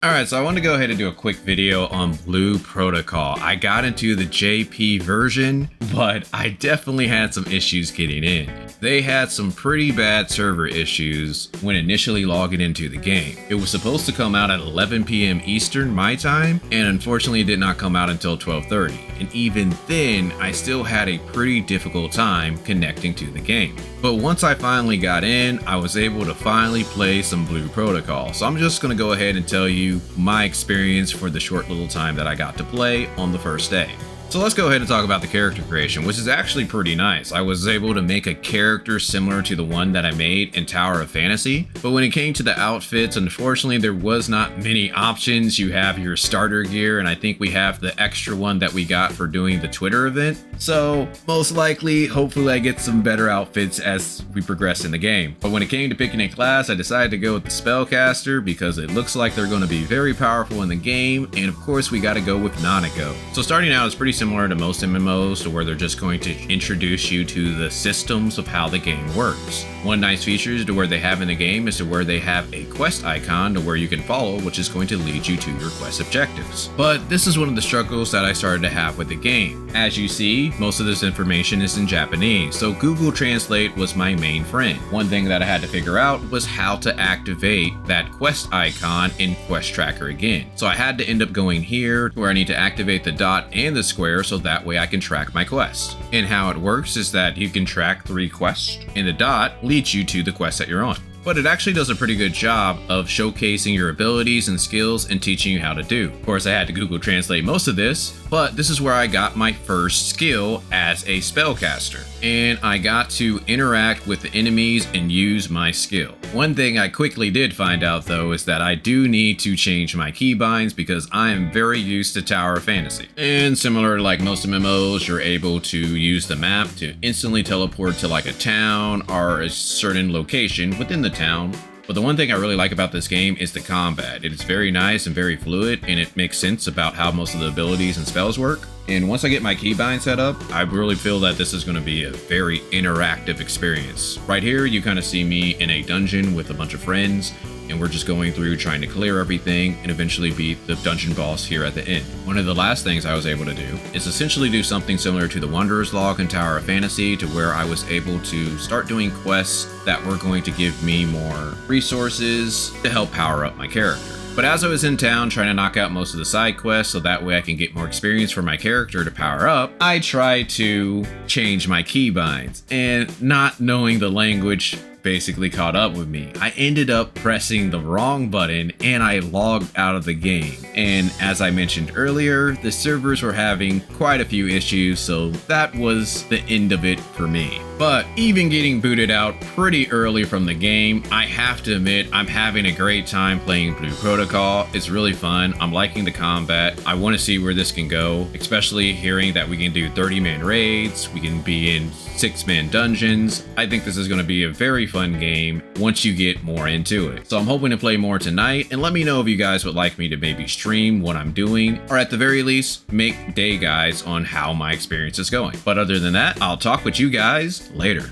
Alright, so I want to go ahead and do a quick video on Blu Protocol. I got into the JP version, but I definitely had some issues getting in. They had some pretty bad server issues when initially logging into the game. It was supposed to come out at 11 p.m. Eastern my time, and unfortunately it did not come out until 12:30. And even then, I still had a pretty difficult time connecting to the game. But once I finally got in, I was able to finally play some Blu Protocol. So I'm just going to go ahead and tell you my experience for the short little time that I got to play on the first day. So let's go ahead and talk about the character creation, which is actually pretty nice. I was able to make a character similar to the one that I made in Tower of Fantasy, but when it came to the outfits, unfortunately there was not many options. You have your starter gear, and I think we have the extra one that we got for doing the Twitter event. So most likely, hopefully I get some better outfits as we progress in the game. But when it came to picking a class, I decided to go with the Spellcaster because it looks like they're going to be very powerful in the game, and of course we got to go with Namco. So starting out is pretty similar to most MMOs, to where they're just going to introduce you to the systems of how the game works. One nice feature is to where they have in the game is to where they have a quest icon to where you can follow, which is going to lead you to your quest objectives. But this is one of the struggles that I started to have with the game. As you see, most of this information is in Japanese, so Google Translate was my main friend. One thing that I had to figure out was how to activate that quest icon in Quest Tracker again. So I had to end up going here where I need to activate the dot and the square so that way I can track my quest. And how it works is that you can track 3 quests, and the dot leads you to the quest that you're on. But it actually does a pretty good job of showcasing your abilities and skills and teaching you how to do. Of course, I had to Google Translate most of this, but this is where I got my first skill as a spellcaster. And I got to interact with the enemies and use my skill. One thing I quickly did find out though is that I do need to change my keybinds because I am very used to Tower of Fantasy. And similar to like most MMOs, you're able to use the map to instantly teleport to like a town or a certain location within the town. But the one thing I really like about this game is the combat. It is very nice and very fluid, and it makes sense about how most of the abilities and spells work. And once I get my keybind set up, I really feel that this is going to be a very interactive experience. Right here, you kind of see me in a dungeon with a bunch of friends, and we're just going through trying to clear everything and eventually beat the dungeon boss here at the end. One of the last things I was able to do is essentially do something similar to the Wanderer's Log in Tower of Fantasy, to where I was able to start doing quests that were going to give me more resources to help power up my character. But as I was in town trying to knock out most of the side quests so that way I can get more experience for my character to power up, I tried to change my keybinds, and not knowing the language basically caught up with me. I ended up pressing the wrong button and I logged out of the game. And as I mentioned earlier, the servers were having quite a few issues, so that was the end of it for me. But even getting booted out pretty early from the game, I have to admit I'm having a great time playing Blu Protocol. It's really fun. I'm liking the combat. I want to see where this can go, especially hearing that we can do 30-man raids, we can be in 6-man dungeons. I think this is going to be a very fun game once you get more into it. So I'm hoping to play more tonight, and let me know if you guys would like me to maybe stream what I'm doing, or at the very least make day guides on how my experience is going. But other than that, I'll talk with you guys later.